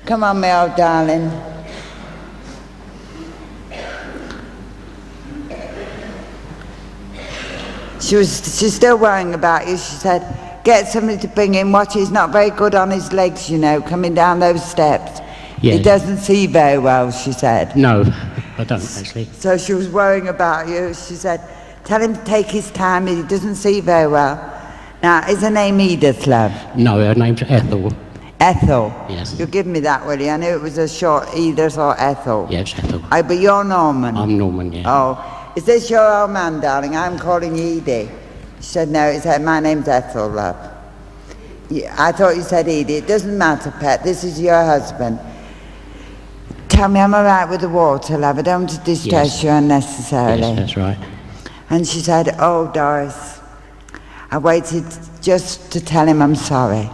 Come on, my old darling. She's still worrying about you. She said, get somebody to bring him. Watch, he's not very good on his legs, you know, coming down those steps. Yes. He doesn't see very well, she said. No, I don't actually. So she was worrying about you. She said, tell him to take his time, he doesn't see very well. Now, is her name Edith, love? No, her name's Ethel. Ethel? Yes. You'll give me that, will you? I knew it was a short Edith or Ethel. Yes, Ethel. Oh, but you're Norman. I'm Norman, yeah. Oh. Is this your old man, darling? I'm calling you Edie. She said, no, my name's Ethel, love. Yeah, I thought you said Edie. It doesn't matter, pet. This is your husband. Tell me I'm all right with the water, love. I don't want to distress you unnecessarily. Yes, that's right. And she said, oh, Doris, I waited just to tell him I'm sorry.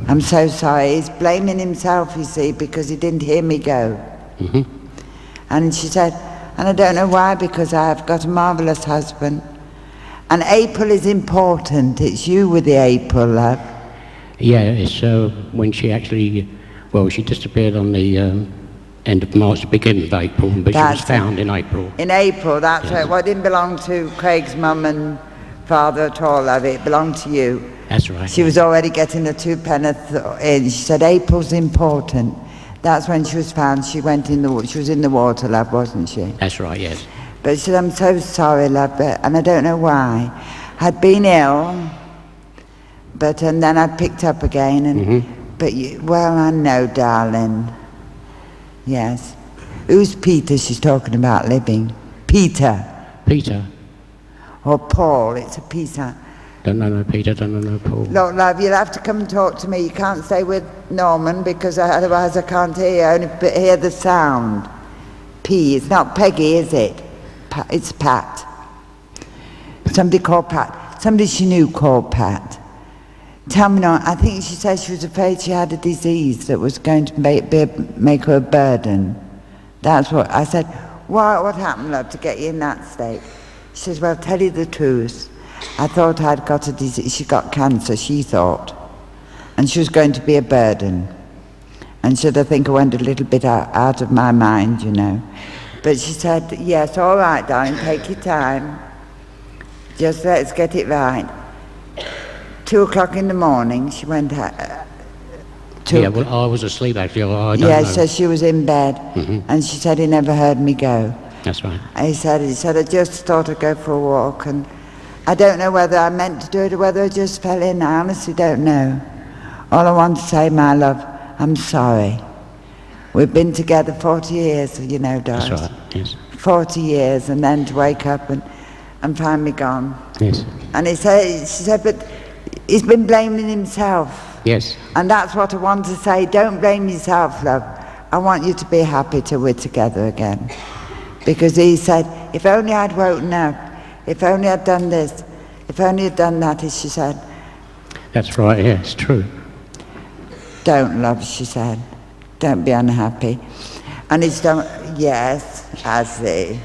I'm so sorry. He's blaming himself, you see, because he didn't hear me go. Mm-hmm. And she said, and I don't know why, because I've got a marvellous husband. And April is important. It's you with the April, love. Yeah, it's when she actually, she disappeared on the end of March, the beginning of April, but she was found in April. In April, that's right. Well, it didn't belong to Craig's mum and father at all, love. It belonged to you. That's right. She was already getting the 2 penneth in. She said, April's important. That's when she was found. She was in the water, love, wasn't she? That's right, yes. But she said, I'm so sorry, love, and I don't know why. I'd been ill, and then I picked up again, I know, darling. Yes. Who's Peter she's talking about living? Peter. Peter. Or Paul, it's a Peter. Don't know no Peter, don't know no Paul. Look, love, you'll have to come and talk to me. You can't stay with Norman, because otherwise I can't hear you. I only hear the sound. P, it's not Peggy, is it? It's Pat. Somebody called Pat. Somebody she knew called Pat. Tell me now, I think she said she was afraid she had a disease that was going to make her a burden. That's what I said. What happened, love, to get you in that state? She says, well, tell you the truth. I thought I'd got a disease. She got cancer, she thought. And she was going to be a burden. And so I think I went a little bit out of my mind, you know. But she said, yes, all right, darling, take your time. Just let's get it right. 2:00 in the morning, she went out. Yeah, well, I was asleep, actually. I don't know. So she was in bed, and she said he never heard me go. That's right. He said, I just thought I'd go for a walk, and I don't know whether I meant to do it or whether I just fell in. I honestly don't know. All I want to say, my love, I'm sorry. We've been together 40 years, you know, Doris. That's right, yes. 40 years, and then to wake up and find me gone. Yes. And she said, but he's been blaming himself. Yes. And that's what I want to say. Don't blame yourself, love. I want you to be happy till we're together again. Because he said, if only I'd woken up, if only I'd done this, if only I'd done that, as she said. That's right, yeah, it's true. Don't, love, she said. Don't be unhappy. And he's done, yes, has he?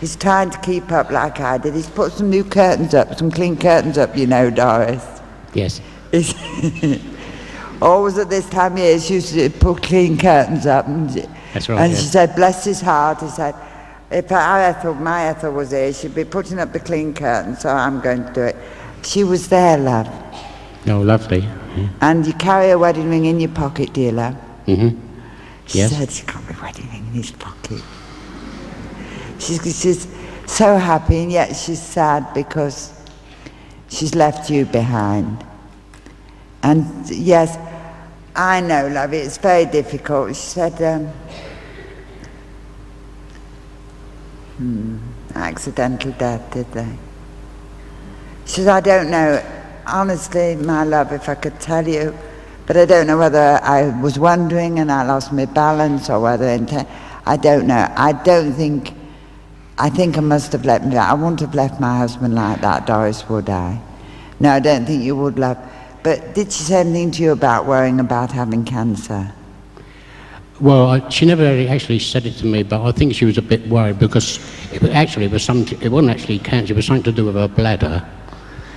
He's trying to keep up like I did. He's put some new curtains up, some clean curtains up, you know, Doris. Yes. Always at this time of year, she used to put clean curtains up. That's right, And yes. she said, bless his heart, he said, if my Ethel was here, she'd be putting up the clean curtains, so I'm going to do it. She was there, love. Oh, lovely. Yeah. And you carry a wedding ring in your pocket, dear love. Mm-hmm. She said she's got a wedding ring in his pocket. She's so happy, and yet she's sad because she's left you behind. And yes, I know, love, it's very difficult. She said, accidental death, did they? She said, I don't know. Honestly, my love, if I could tell you, but I don't know whether I was wondering and I lost my balance or whether I don't know. I think I must have I wouldn't have left my husband like that, Doris, would I? No, I don't think you would, love. But did she say anything to you about worrying about having cancer? Well, she never actually said it to me, but I think she was a bit worried because it wasn't actually cancer, it was something to do with her bladder.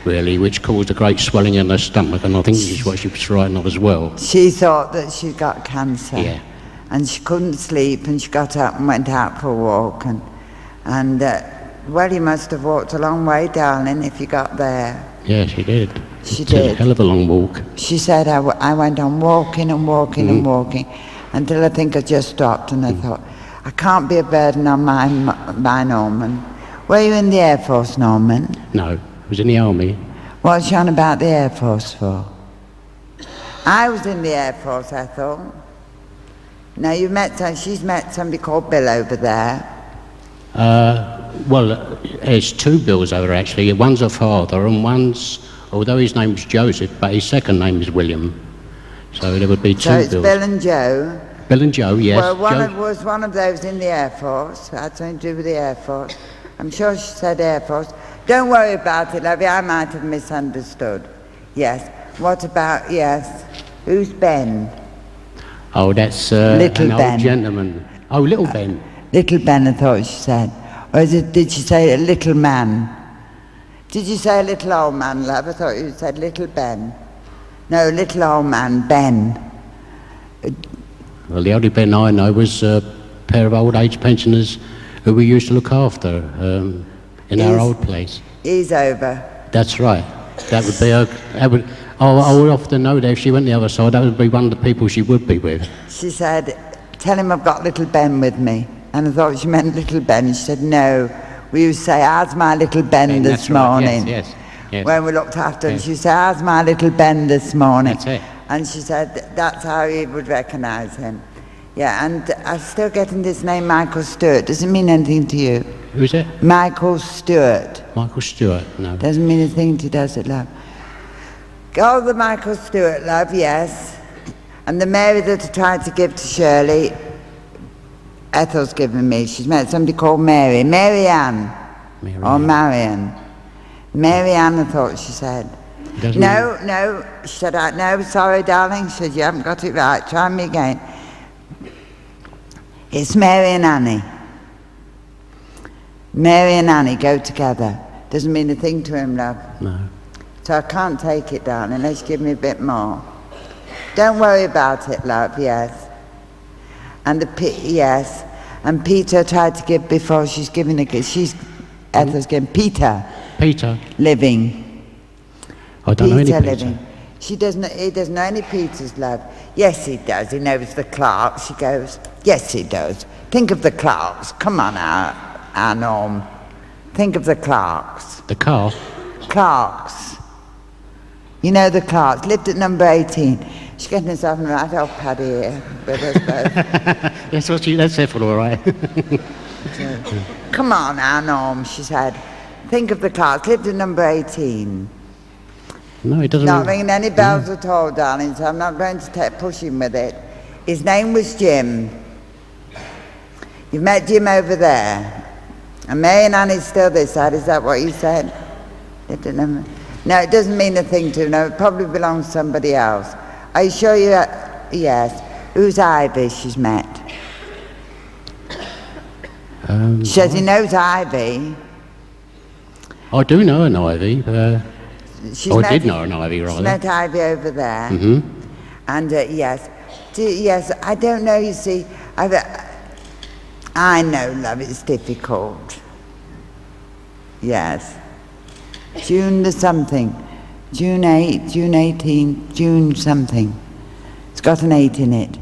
really, which caused a great swelling in her stomach, and I think this is what she was writing of as well. She thought that she'd got cancer. Yeah. And she couldn't sleep, and she got up and went out for a walk. And well, you must have walked a long way, darling, if you got there. Yeah, she did. She It was did. a hell of a long walk. She said, I went on walking and walking and walking until I think I just stopped, and I thought, I can't be a burden on my Norman. Were you in the Air Force, Norman? No, it was in the army. What's you on about the Air Force for? I was in the Air Force, Ethel. Now, she's met somebody called Bill over there. Well, there's two Bills over actually. One's her father, and one's, although his name's Joseph, but his second name is William. So there would be two So it's Bills. Bill and Joe. Bill and Joe, yes. Well, Joe, was one of those in the Air Force. Had something to do with the Air Force. I'm sure she said Air Force. Don't worry about it, lovey. I might have misunderstood. Yes. What about, yes. Who's Ben? oh, that's Little an Ben. old gentleman. Oh, little Ben. Little Ben, I thought she said. Or did she say a little man? Did you say a little old man, love? I thought you said little Ben. No, little old man, Ben. Well, the only Ben I know was a pair of old age pensioners who we used to look after in our old place. He's over. That's right. That would be I would often know that if she went the other side, that would be one of the people she would be with. She said, tell him I've got little Ben with me. And I thought she meant little Ben. She said, no. We used to say, how's my little Ben this that's right. morning? Yes. When we looked after him, Yes. she said, how's my little Ben this morning? That's it. And she said, that's how he would recognise him. Yeah, and I'm still getting this name, Michael Stewart. Doesn't mean anything to you. Who's it? Michael Stewart. Michael Stewart, no. Doesn't mean a thing to you, does it, love? Oh, the Michael Stewart, love, yes. And the Mary that I tried to give to Shirley, Ethel's given me. She's met somebody called Mary. Mary Ann. Or Marion. Mary Ann, I thought she said. No, she said, no, sorry, darling. She said, you haven't got it right. Try me again. It's Mary and Annie. Mary and Annie go together. Doesn't mean a thing to him, love. No. So I can't take it, darling, unless you give me a bit more. Don't worry about it, love, yes. And yes. And Peter tried to give before she's giving Ethel's giving Peter. Living. I don't know any Peter Peter. living. He doesn't know any Peters, love. Yes, he does. He knows the Clarks. She goes, yes, he does. Think of the Clarks. Come on, our Norm. Think of the Clarks. The car? Clarks. You know the Clarks. Lived at number 18. She's getting herself in a right old paddy here with us both. That's Ethel, all right. Come on, our Norm, she said. Think of the Clarks. Lived at number 18. No, it doesn't. Not ringing any bells at all, darling, so I'm not going to push him with it. His name was Jim. You've met Jim over there. And Mary and Annie's still this side, is that what you said? No, it doesn't mean a thing to him. No, it probably belongs to somebody else. Are you sure you... Yes. Who's Ivy she's met? She says he knows Ivy. I do know an Ivy. I did know an Ivy, rather. She's met Ivy over there. Mm-hmm. And yes. Yes, I don't know, you see. I know, love, it's difficult. Yes. June the something. June 8, June 18, June something. It's got an 8 in it.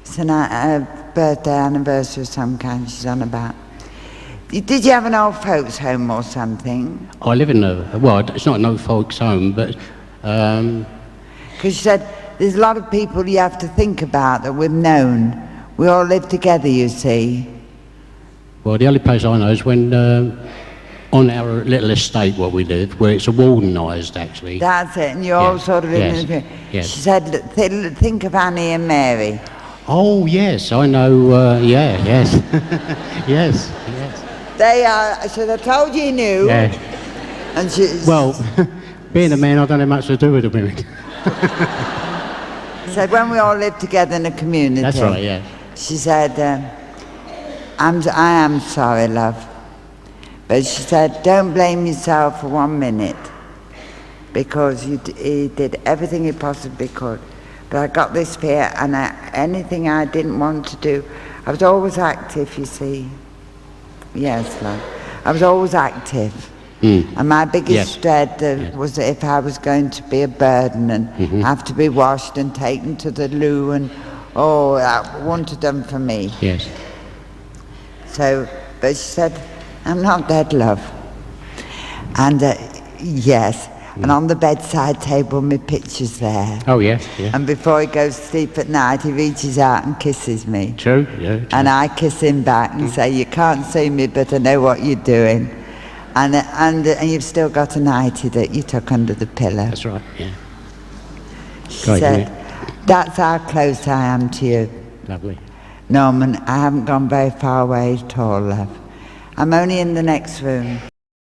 It's a birthday anniversary of some kind she's on about. Did you have an old folks home or something? I live in it's not an old folks home, but... Because she said, there's a lot of people you have to think about that we've known. We all live together, you see. Well, the only place I know is when... on our little estate where we live, where it's wardenised, actually. That's it, and you're all sort of in the... Yes. She said, think of Annie and Mary. Oh, yes, I know, yes. yes. They are, I should have told you knew. Yeah. And she... Well, being a man, I don't have much to do with the women. said, when we all live together in a community... That's right, yeah. She said, I am sorry, love. But she said, don't blame yourself for 1 minute. because he did everything he possibly could. But I got this fear, and anything I didn't want to do, I was always active, you see. Yes, love. I was always active. And my biggest dread was if I was going to be a burden and have to be washed and taken to the loo, and that wasn't done for me. Yes. So, but she said, I'm not dead, love. And yes, and on the bedside table, my picture's there. Oh, yes, yeah. And before he goes to sleep at night, he reaches out and kisses me. True, yeah. True. And I kiss him back and say, you can't see me, but I know what you're doing. And you've still got a nightie that you took under the pillow. That's right, yeah. She Great, said, that's how close I am to you. Lovely. Norman, I haven't gone very far away at all, love. I'm only in the next room.